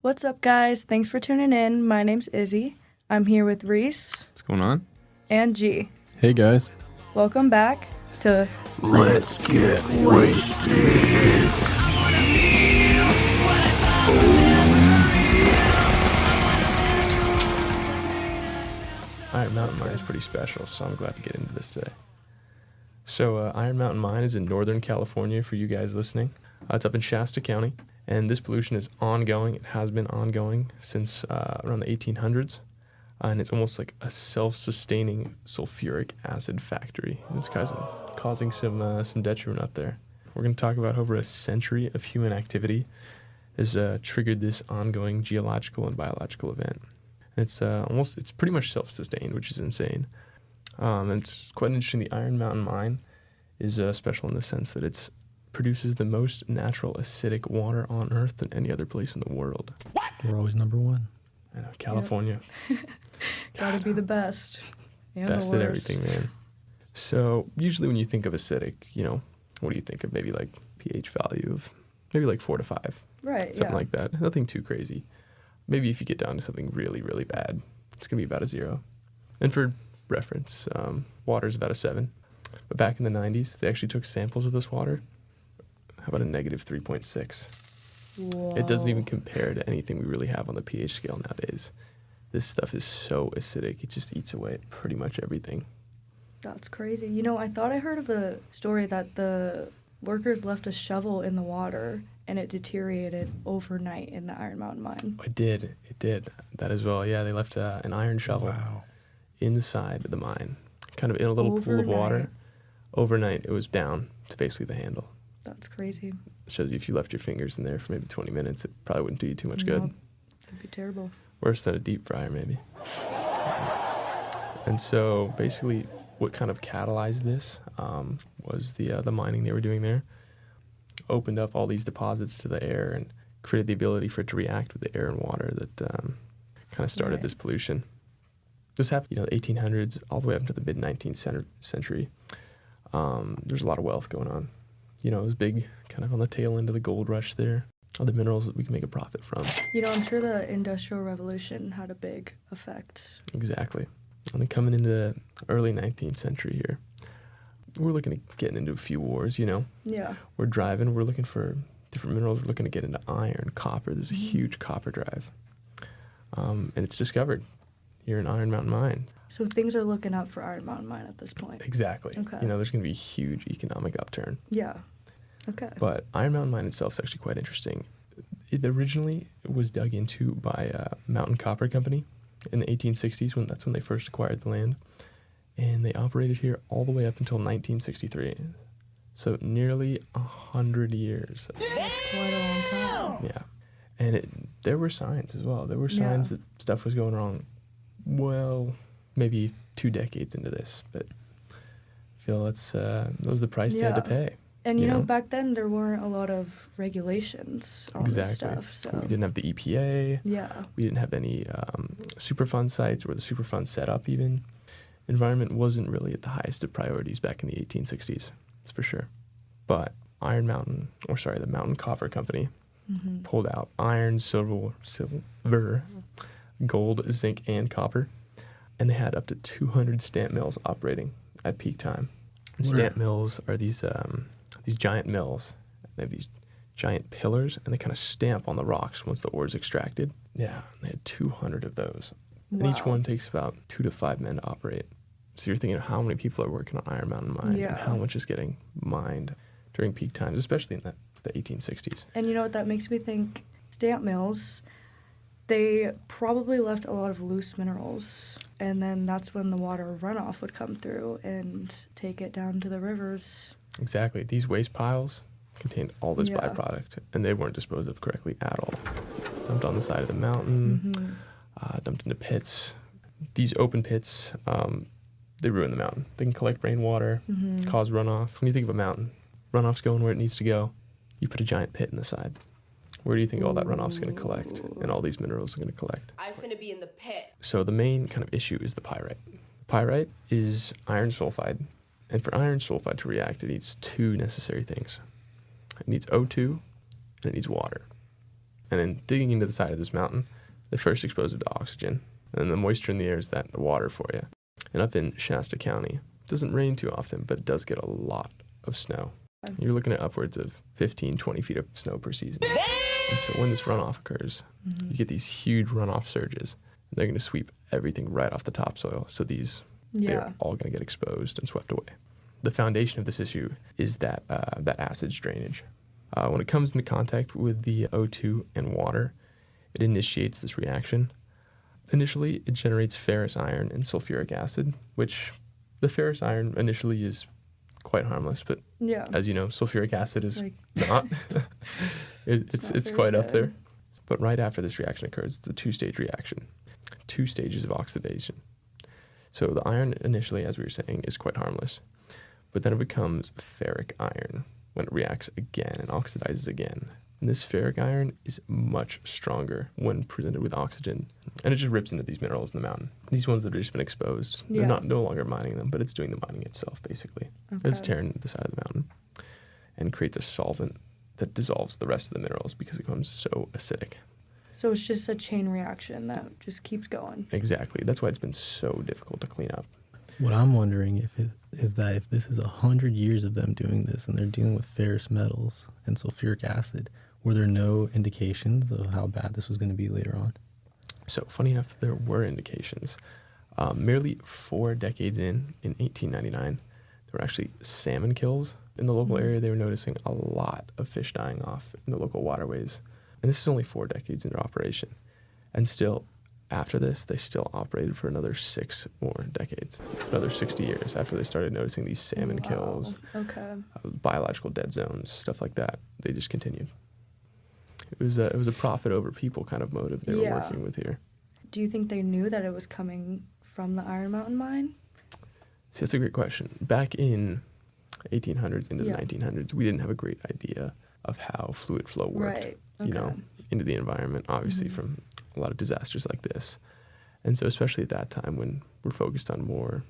What's up, guys? Thanks for tuning in. My name's Izzy. I'm here with Rhys What's going on? and G. Hey guys. Welcome back to Let's get wasted. Iron Mountain Mine is pretty special, so I'm glad to get into this today. So Iron Mountain Mine is in Northern California for you guys listening. It's up in Shasta County, and this pollution is ongoing. It has been ongoing since around the 1800s, and it's almost like a self-sustaining sulfuric acid factory. And it's causing some detriment up there. We're going to talk about how over a century of human activity has triggered this ongoing geological and biological event. It's pretty much self-sustained, which is insane. And it's quite interesting. The Iron Mountain Mine is special in the sense that it produces the most natural acidic water on Earth than any other place in the world. What? We're always number one. I know, California. Yep. Gotta be the best. And best the at worst. everything, man. So usually when you think of acidic, what do you think of? Maybe like pH value of maybe like 4 to 5. Right, Something yeah. like that. Nothing too crazy. Maybe if you get down to something really, really bad, it's going to be about a 0. And for reference, water is about a 7. But back in the 90s, they actually took samples of this water. How about a negative 3.6? Whoa. It doesn't even compare to anything we really have on the pH scale nowadays. This stuff is so acidic, it just eats away at pretty much everything. That's crazy. I thought I heard of a story that the workers left a shovel in the water and it deteriorated overnight in the Iron Mountain Mine. It did. That as well. Yeah, they left an iron shovel in the side of the mine, kind of in a little pool of water. Overnight, it was down to basically the handle. That's crazy. It shows you if you left your fingers in there for maybe 20 minutes, it probably wouldn't do you too much good. That'd be terrible. Worse than a deep fryer, maybe. And so basically what kind of catalyzed this was the mining they were doing there. Opened up all these deposits to the air and created the ability for it to react with the air and water that kind of started this pollution. This happened, the 1800s all the way up to the mid-19th century. There's a lot of wealth going on. It was big, kind of on the tail end of the gold rush there. All the minerals that we can make a profit from. I'm sure the Industrial Revolution had a big effect. Exactly. And then coming into the early 19th century here, we're looking at getting into a few wars, Yeah. We're driving, we're looking for different minerals. We're looking to get into iron, copper. There's a huge copper drive. And it's discovered here in Iron Mountain Mine. So things are looking up for Iron Mountain Mine at this point. Exactly. Okay. There's going to be a huge economic upturn. Yeah. Okay. But Iron Mountain Mine itself is actually quite interesting. It originally was dug into by Mountain Copper Company in the 1860s. That's when they first acquired the land. And they operated here all the way up until 1963. So nearly 100 years. That's quite a long time. Yeah. And there were signs as well. There were signs that stuff was going wrong. Well, maybe 2 decades into this. But I feel that was the price they had to pay. And, back then there weren't a lot of regulations on this stuff. So We didn't have the EPA. Yeah. We didn't have any Superfund sites or the Superfund set up even. Environment wasn't really at the highest of priorities back in the 1860s, that's for sure. But the Mountain Copper Company pulled out iron, silver, gold, zinc, and copper. And they had up to 200 stamp mills operating at peak time. And stamp mills are these giant mills. They have these giant pillars, and they kind of stamp on the rocks once the ore is extracted. Yeah, they had 200 of those. Wow. And each one takes about 2 to 5 men to operate. So you're thinking of how many people are working on Iron Mountain Mine and how much is getting mined during peak times, especially in the 1860s. And you know what that makes me think? Stamp mills, they probably left a lot of loose minerals. And then that's when the water runoff would come through and take it down to the rivers. Exactly. These waste piles contained all this byproduct, and they weren't disposed of correctly at all. Dumped on the side of the mountain, dumped into pits. These open pits, they ruin the mountain. They can collect rainwater, cause runoff. When you think of a mountain, runoff's going where it needs to go. You put a giant pit in the side. Where do you think all that runoff's going to collect and all these minerals are going to collect? I'm finna be in the pit. So the main kind of issue is the pyrite. Pyrite is iron sulfide. And for iron sulfide to react, it needs 2 necessary things. It needs O2 and it needs water. And then digging into the side of this mountain, they first expose it to oxygen. And the moisture in the air is that water for you. And up in Shasta County, it doesn't rain too often, but it does get a lot of snow. You're looking at upwards of 15, 20 feet of snow per season. And so when this runoff occurs, you get these huge runoff surges. They're going to sweep everything right off the topsoil. So they're all going to get exposed and swept away. The foundation of this issue is that acids drainage. When it comes into contact with the O2 and water, it initiates this reaction. Initially, it generates ferrous iron and sulfuric acid, which the ferrous iron initially is quite harmless, but as you know, sulfuric acid is not. It's quite up there. But right after this reaction occurs, it's a two-stage reaction, 2 stages of oxidation. So the iron initially, as we were saying, is quite harmless, but then it becomes ferric iron when it reacts again and oxidizes again. And this ferric iron is much stronger when presented with oxygen, and it just rips into these minerals in the mountain. These ones that have just been exposed, they're no longer mining them, but it's doing the mining itself, basically. Okay. It's tearing the side of the mountain and creates a solvent that dissolves the rest of the minerals because it becomes so acidic. So it's just a chain reaction that just keeps going. Exactly. That's why it's been so difficult to clean up. What I'm wondering is that if this is 100 years of them doing this and they're dealing with ferrous metals and sulfuric acid, were there no indications of how bad this was going to be later on? So funny enough, there were indications. Merely 4 decades in 1899, there were actually salmon kills in the local area. They were noticing a lot of fish dying off in the local waterways. And this is only 4 decades into operation. And still, after this, they still operated for another 6 more decades. It's another 60 years after they started noticing these salmon kills, biological dead zones, stuff like that. They just continued. It was a profit over people kind of motive they were working with here. Do you think they knew that it was coming from the Iron Mountain mine? See, that's a great question. Back in 1800s into the 1900s, we didn't have a great idea of how fluid flow worked, into the environment, obviously from a lot of disasters like this. And so especially at that time when we're focused on more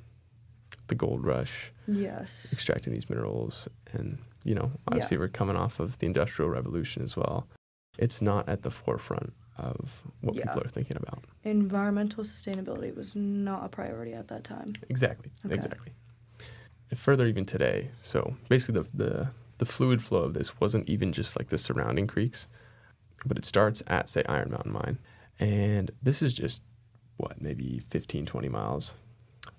the gold rush, extracting these minerals, and, obviously we're coming off of the Industrial Revolution as well. It's not at the forefront of what people are thinking about. Environmental sustainability was not a priority at that time. Exactly. And further even today, so basically the fluid flow of this wasn't even just like the surrounding creeks, but it starts at, say, Iron Mountain Mine. And this is just, maybe 15, 20 miles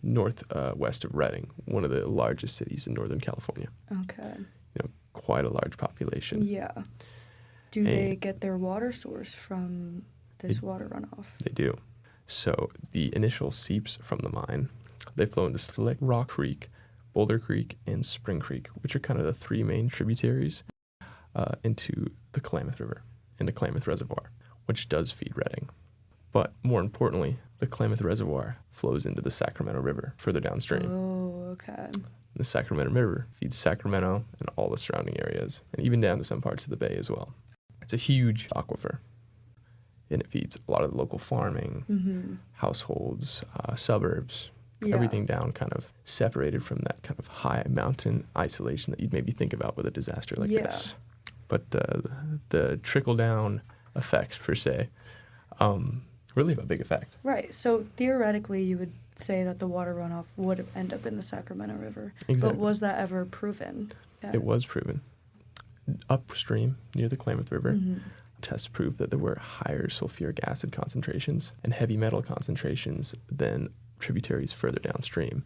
northwest of Redding, one of the largest cities in Northern California. Okay. Quite a large population. Yeah. Do they get their water source from this water runoff? They do. So the initial seeps from the mine, they flow into Slick Rock Creek, Boulder Creek, and Spring Creek, which are kind of the 3 main tributaries into the Klamath River and the Klamath Reservoir, which does feed Redding. But more importantly, the Klamath Reservoir flows into the Sacramento River further downstream. Oh, okay. The Sacramento River feeds Sacramento and all the surrounding areas, and even down to some parts of the bay as well. It's a huge aquifer, and it feeds a lot of the local farming, households, suburbs, everything down kind of separated from that kind of high mountain isolation that you'd maybe think about with a disaster like this. But the trickle-down effects, per se, really have a big effect. Right. So theoretically, you would say that the water runoff would end up in the Sacramento River. Exactly. But was that ever proven? Yeah. It was proven. Upstream, near the Klamath River, tests proved that there were higher sulfuric acid concentrations and heavy metal concentrations than tributaries further downstream,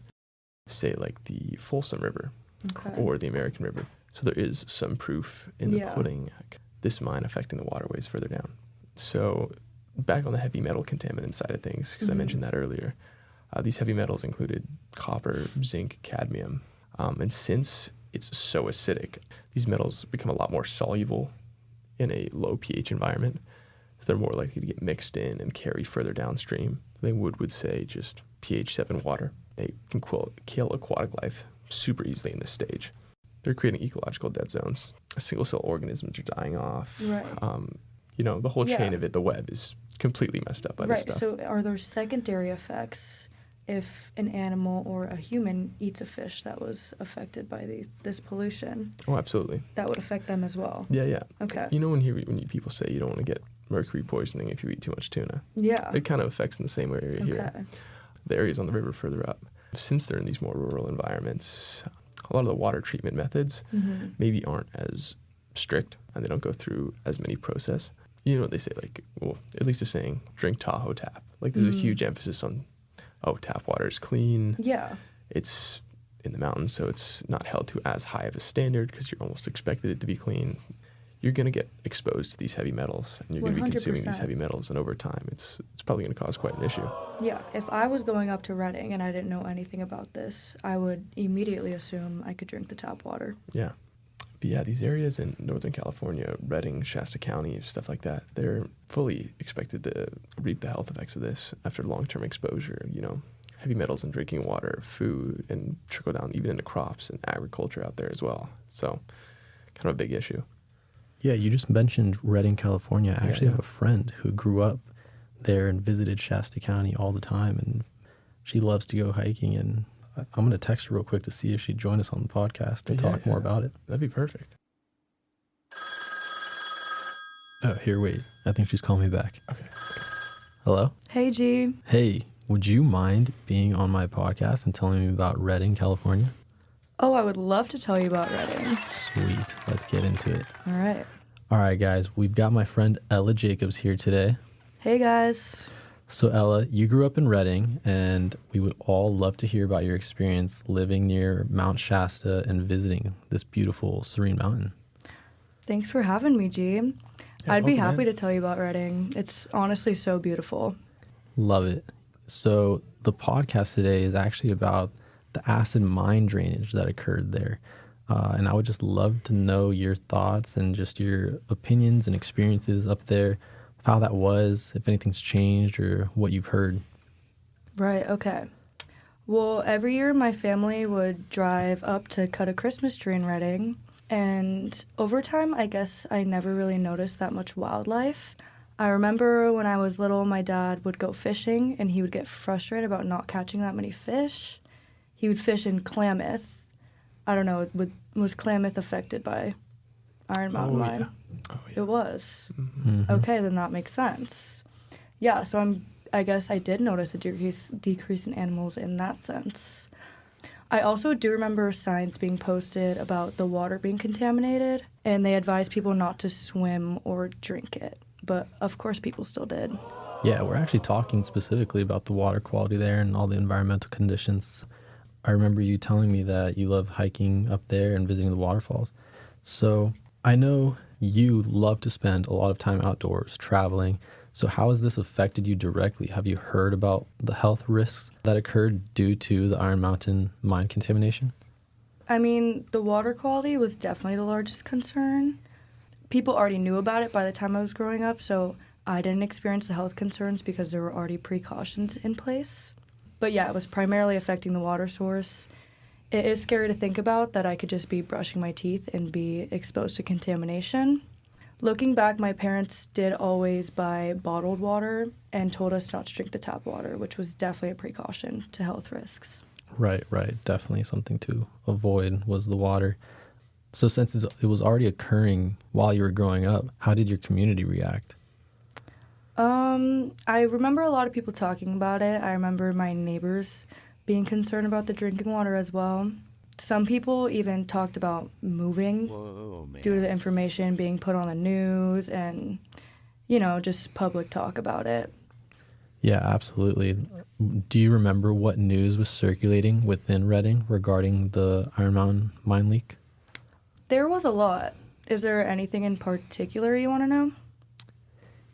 say like the Folsom River or the American River. So there is some proof in the pudding, this mine affecting the waterways further down. So back on the heavy metal contaminant side of things, because I mentioned that earlier, these heavy metals included copper, zinc, cadmium, and since it's so acidic, these metals become a lot more soluble in a low pH environment, so they're more likely to get mixed in and carry further downstream than they would with, say, just pH 7 water. They can kill aquatic life super easily in this stage. They're creating ecological dead zones. Single-cell organisms are dying off. Right. The whole chain of it, the web, is completely messed up by this stuff. So are there secondary effects if an animal or a human eats a fish that was affected by this pollution? Oh, absolutely. That would affect them as well? Yeah. Okay. When people say you don't want to get mercury poisoning if you eat too much tuna. Yeah. It kind of affects in the same area Okay. here. The areas on the river further up. Since they're in these more rural environments, a lot of the water treatment methods maybe aren't as strict, and they don't go through as many process. You know what they say, like, well, at least it's saying drink Tahoe tap. Like, there's a huge emphasis on, tap water is clean. Yeah. It's in the mountains, so it's not held to as high of a standard because you're almost expected it to be clean. You're going to get exposed to these heavy metals, and you're going to be consuming these 100%. heavy metals, and over time, it's probably going to cause quite an issue. Yeah, if I was going up to Redding and I didn't know anything about this, I would immediately assume I could drink the tap water. Yeah. But yeah, these areas in Northern California, Redding, Shasta County, stuff like that, they're fully expected to reap the health effects of this after long-term exposure, heavy metals in drinking water, food, and trickle down even into crops and agriculture out there as well. So kind of a big issue. Yeah, you just mentioned Redding, California. I actually have a friend who grew up there and visited Shasta County all the time, and she loves to go hiking. And I'm going to text her real quick to see if she'd join us on the podcast and talk more about it. That'd be perfect. Oh, here, wait. I think she's calling me back. Okay. Hello? Hey, G. Hey, would you mind being on my podcast and telling me about Redding, California? Oh, I would love to tell you about Redding. Sweet. Let's get into it. All right. All right, guys. We've got my friend Ella Jacobs here today. Hey, guys. So, Ella, you grew up in Redding, and we would all love to hear about your experience living near Mount Shasta and visiting this beautiful, serene mountain. Thanks for having me, G. Yeah, I'd be welcome, happy man. to tell you about Redding. It's honestly so beautiful. Love it. So, the podcast today is actually about the acid mine drainage that occurred there. And I would just love to know your thoughts and just your opinions and experiences up there, how that was, if anything's changed or what you've heard. Right, okay. Well, every year my family would drive up to cut a Christmas tree in Redding, and over time, I guess I never really noticed that much wildlife. I remember when I was little, my dad would go fishing, and he would get frustrated about not catching that many fish. He would fish in Klamath. I don't know, was Klamath affected by Iron Mountain Mine? Yeah. Oh, yeah. It was. Mm-hmm. Okay, then that makes sense. Yeah, so I guess I did notice a decrease in animals in that sense. I also do remember signs being posted about the water being contaminated, and they advised people not to swim or drink it. But of course people still did. Yeah, we're actually talking specifically about the water quality there and all the environmental conditions. I remember you telling me that you love hiking up there and visiting the waterfalls. So I know you love to spend a lot of time outdoors, traveling. So how has this affected you directly? Have you heard about the health risks that occurred due to the Iron Mountain mine contamination? I mean, the water quality was definitely the largest concern. People already knew about it by the time I was growing up, so I didn't experience the health concerns because there were already precautions in place. But yeah, it was primarily affecting the water source. It is scary to think about that I could just be brushing my teeth and be exposed to contamination. Looking back, my parents did always buy bottled water and told us not to drink the tap water, which was definitely a precaution to health risks. Right. Definitely something to avoid was the water. So since it was already occurring while you were growing up, how did your community react? I remember a lot of people talking about it. I remember my neighbors being concerned about the drinking water as well. Some people even talked about moving due to the information being put on the news and, just public talk about it. Yeah, absolutely. Do you remember what news was circulating within Redding regarding the Iron Mountain mine leak? There was a lot. Is there anything in particular you want to know?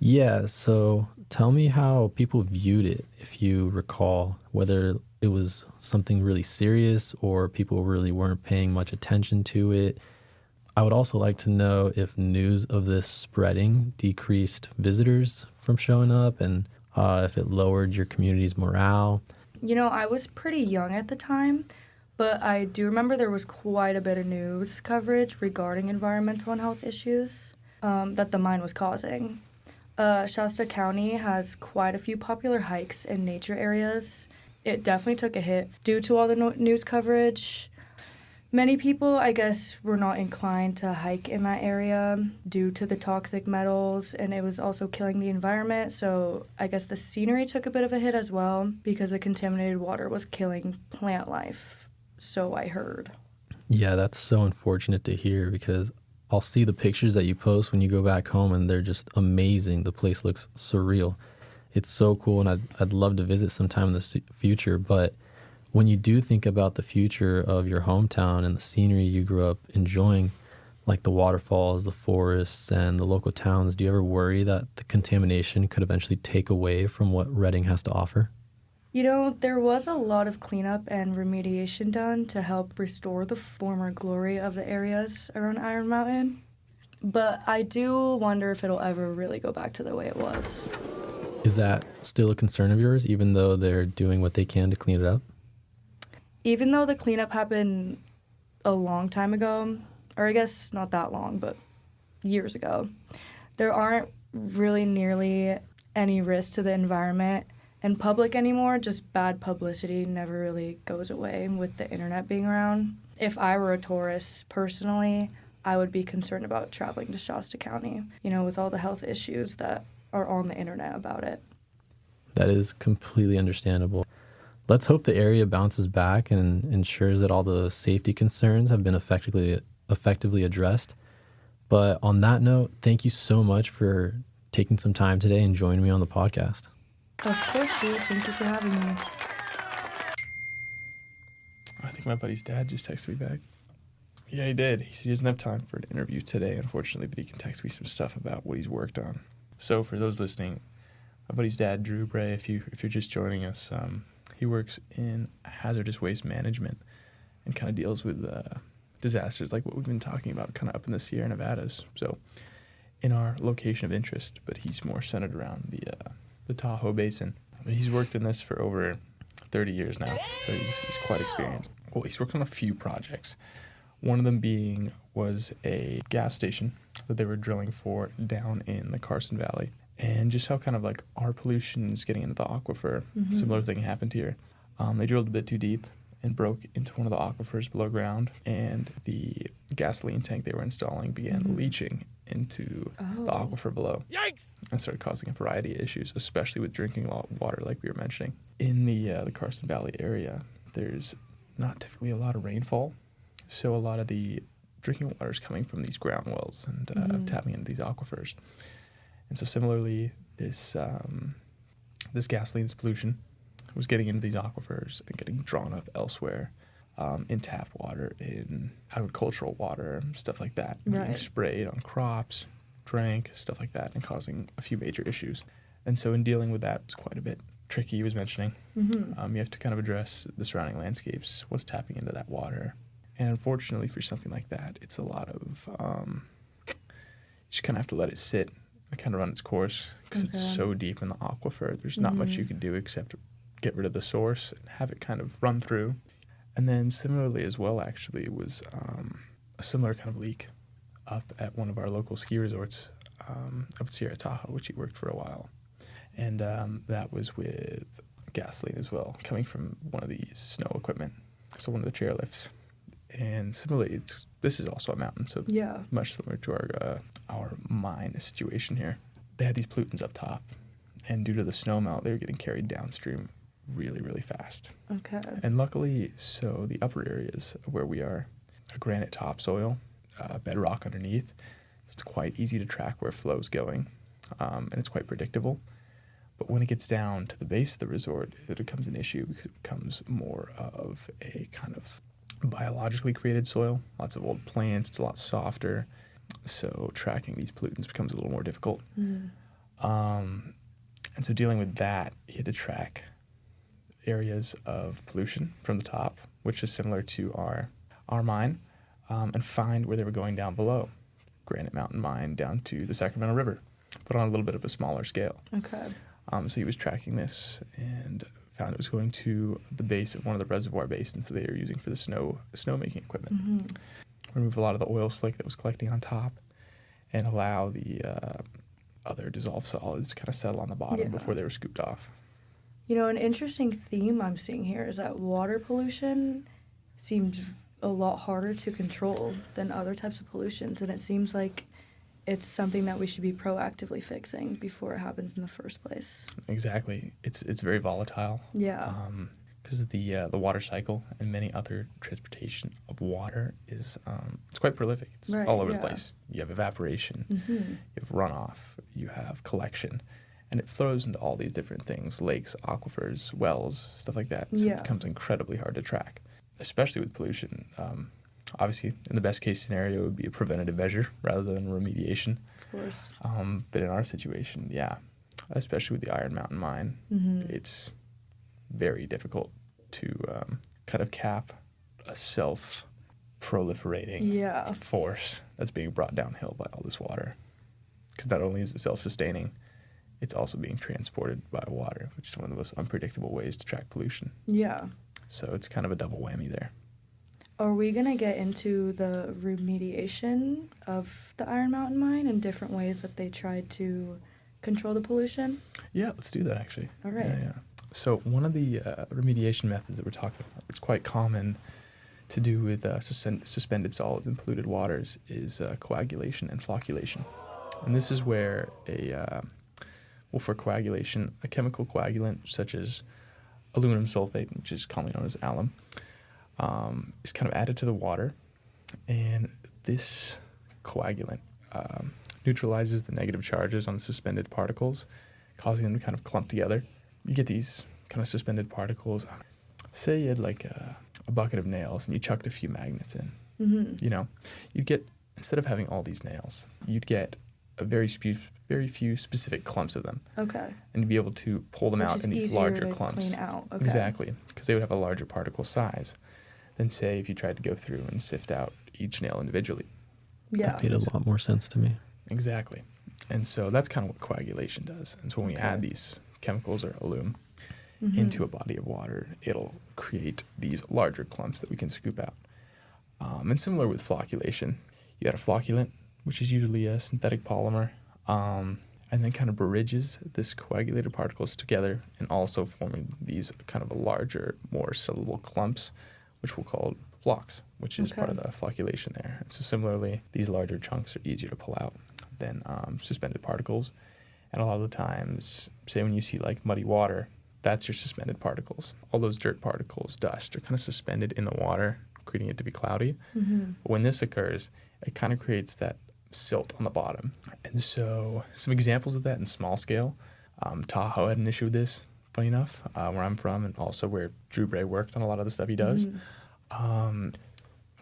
Yeah, so tell me how people viewed it, if you recall, whether it was something really serious or people really weren't paying much attention to it. I would also like to know if news of this spreading decreased visitors from showing up and if it lowered your community's morale. I was pretty young at the time, but I do remember there was quite a bit of news coverage regarding environmental and health issues that the mine was causing. Shasta County has quite a few popular hikes and nature areas. It definitely took a hit due to all the news coverage. Many people, I guess, were not inclined to hike in that area due to the toxic metals, and it was also killing the environment. So I guess the scenery took a bit of a hit as well because the contaminated water was killing plant life. So I heard. Yeah, that's so unfortunate to hear because I'll see the pictures that you post when you go back home and they're just amazing. The place looks surreal. It's so cool, and I'd love to visit sometime in the future, but when you do think about the future of your hometown and the scenery you grew up enjoying, like the waterfalls, the forests, and the local towns, do you ever worry that the contamination could eventually take away from what Redding has to offer? You know, there was a lot of cleanup and remediation done to help restore the former glory of the areas around Iron Mountain, but I do wonder if it'll ever really go back to the way it was. Is that still a concern of yours, even though they're doing what they can to clean it up? Even though the cleanup happened a long time ago, or I guess not that long, but years ago, there aren't really nearly any risks to the environment and public anymore. Just bad publicity never really goes away with the internet being around. If I were a tourist personally, I would be concerned about traveling to Shasta County, with all the health issues that are on the internet about it. That is completely understandable. Let's hope the area bounces back and ensures that all the safety concerns have been effectively addressed. But on that note, thank you so much for taking some time today and joining me on the podcast. Of course, Drew. Thank you for having me. I think my buddy's dad just texted me back. Yeah, he did. He said he doesn't have time for an interview today, unfortunately, but he can text me some stuff about what he's worked on. So for those listening, my buddy's dad, Drew Bray, if you're just joining us, he works in hazardous waste management and kind of deals with disasters like what we've been talking about kind of up in the Sierra Nevadas. So in our location of interest, but he's more centered around the Tahoe Basin. I mean, he's worked in this for over 30 years now, so he's quite experienced. Well, he's worked on a few projects. One of them was a gas station that they were drilling for down in the Carson Valley. And just how kind of like our pollution is getting into the aquifer. Mm-hmm. Similar thing happened here. They drilled a bit too deep and broke into one of the aquifers below ground, and the gasoline tank they were installing began leaching into the aquifer below. Yikes! And started causing a variety of issues, especially with drinking water, like we were mentioning. In the Carson Valley area, there's not typically a lot of rainfall, so a lot of the drinking water is coming from these ground wells and tapping into these aquifers. And so similarly, this gasoline pollution was getting into these aquifers and getting drawn up elsewhere in tap water, in agricultural water, stuff like that, being sprayed on crops, drank, stuff like that, and causing a few major issues. And so in dealing with that, it's quite a bit tricky, he was mentioning. You have to kind of address the surrounding landscapes, what's tapping into that water. And unfortunately for something like that, it's a lot of, you just kind of have to let it sit and kind of run its course because it's so deep in the aquifer. There's not much you can do except get rid of the source and have it kind of run through. And then similarly as well, actually, was a similar kind of leak up at one of our local ski resorts up at Sierra Tahoe, which he worked for a while. And that was with gasoline as well, coming from one of the snow equipment, so one of the chairlifts. And similarly, this is also a mountain, so much similar to our mine situation here. They had these pollutants up top, and due to the snow melt, they were getting carried downstream really, really fast. Okay. And luckily, so the upper areas where we are, a granite topsoil, bedrock underneath, so it's quite easy to track where flow's going, and it's quite predictable. But when it gets down to the base of the resort, it becomes an issue because it becomes more of a kind of biologically created soil. Lots of old plants. It's a lot softer. So tracking these pollutants becomes a little more difficult. And so dealing with that, you had to track areas of pollution from the top, which is similar to our mine, and find where they were going down below. Granite Mountain Mine down to the Sacramento River, but on a little bit of a smaller scale. Okay. So he was tracking this and found it was going to the base of one of the reservoir basins that they were using for the snow-making equipment. Remove a lot of the oil slick that was collecting on top and allow the other dissolved solids to kind of settle on the bottom before they were scooped off. You know, an interesting theme I'm seeing here is that water pollution seems a lot harder to control than other types of pollutions, and it seems like it's something that we should be proactively fixing before it happens in the first place. Exactly. It's very volatile. Yeah. Because of the water cycle and many other transportation of water is it's quite prolific. It's Right, all over the yeah. place. You have evaporation, Mm-hmm. you have runoff, you have collection, and it flows into all these different things: lakes, aquifers, wells, stuff like that. So Yeah. it becomes incredibly hard to track, especially with pollution. Obviously, in the best case scenario, it would be a preventative measure rather than remediation. Of course. But in our situation, yeah, especially with the Iron Mountain mine, Mm-hmm. it's very difficult to kind of cap a self-proliferating Yeah. force that's being brought downhill by all this water. Because not only is it self-sustaining, it's also being transported by water, which is one of the most unpredictable ways to track pollution. Yeah. So it's kind of a double whammy there. Are we going to get into the remediation of the Iron Mountain mine and different ways that they tried to control the pollution? Yeah, let's do that actually. All right. Yeah. So one of the remediation methods that we're talking about, it's quite common to do with suspended solids in polluted waters, is coagulation and flocculation. And this is where for coagulation, a chemical coagulant such as aluminum sulfate, which is commonly known as alum, is kind of added to the water, and this coagulant neutralizes the negative charges on the suspended particles, causing them to kind of clump together. You get these kind of suspended particles. Say you had like a bucket of nails and you chucked a few magnets in. Mm-hmm. You know, you'd get, instead of having all these nails, you'd get a very few specific clumps of them. Okay. And you'd be able to pull them Which out is in these easier larger to clumps. clean out. Okay. Exactly, because they would have a larger particle size than, say, if you tried to go through and sift out each nail individually. Yeah. That made a lot more sense to me. Exactly. And so that's kind of what coagulation does. And so when we Okay. add these chemicals or alum Mm-hmm. into a body of water, it'll create these larger clumps that we can scoop out. And similar with flocculation, you got a flocculant, which is usually a synthetic polymer, and then kind of bridges this coagulated particles together and also forming these kind of a larger, more soluble clumps, which we'll call flocks, which is part of the flocculation there. And so similarly, these larger chunks are easier to pull out than suspended particles. And a lot of the times, say when you see like muddy water, that's your suspended particles. All those dirt particles, dust, are kind of suspended in the water, creating it to be cloudy. Mm-hmm. But when this occurs, it kind of creates that silt on the bottom. And so some examples of that in small scale, Tahoe had an issue with this, funny enough, where I'm from, and also where Drew Bray worked on a lot of the stuff he does. Mm-hmm. An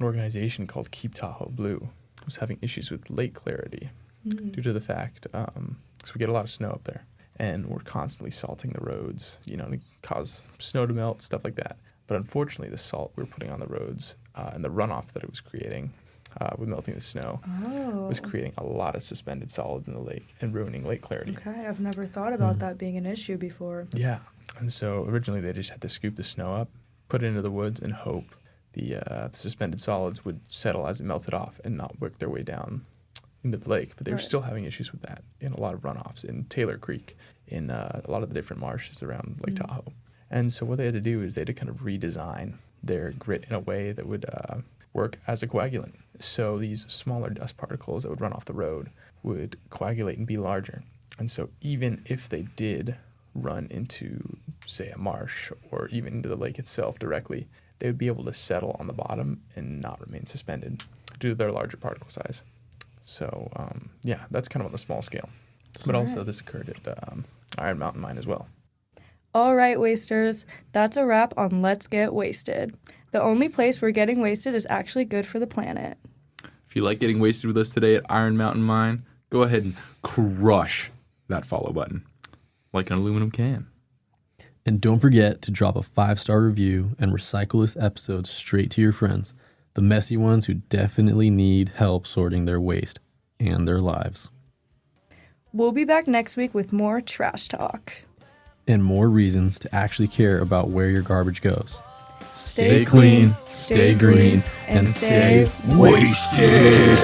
organization called Keep Tahoe Blue was having issues with lake clarity due to the fact, because we get a lot of snow up there, and we're constantly salting the roads, to cause snow to melt, stuff like that. But unfortunately, the salt we were putting on the roads and the runoff that it was creating with melting the snow was creating a lot of suspended solids in the lake and ruining lake clarity. Okay, I've never thought about that being an issue before. Yeah, and so originally they just had to scoop the snow up, put it into the woods, and hope the suspended solids would settle as it melted off and not work their way down into the lake. But they were still having issues with that in a lot of runoffs in Taylor Creek, in a lot of the different marshes around Lake Tahoe. And so what they had to do is they had to kind of redesign their grit in a way that would work as a coagulant. So these smaller dust particles that would run off the road would coagulate and be larger. And so even if they did run into, say, a marsh or even into the lake itself directly, they would be able to settle on the bottom and not remain suspended due to their larger particle size. So, that's kind of on the small scale. But also this occurred at Iron Mountain Mine as well. All right, wasters, that's a wrap on Let's Get Wasted. The only place where getting wasted is actually good for the planet. If you like getting wasted with us today at Iron Mountain Mine, go ahead and crush that follow button like an aluminum can. And don't forget to drop a 5-star review and recycle this episode straight to your friends, the messy ones who definitely need help sorting their waste and their lives. We'll be back next week with more trash talk. And more reasons to actually care about where your garbage goes. Stay clean, stay green, and stay wasted.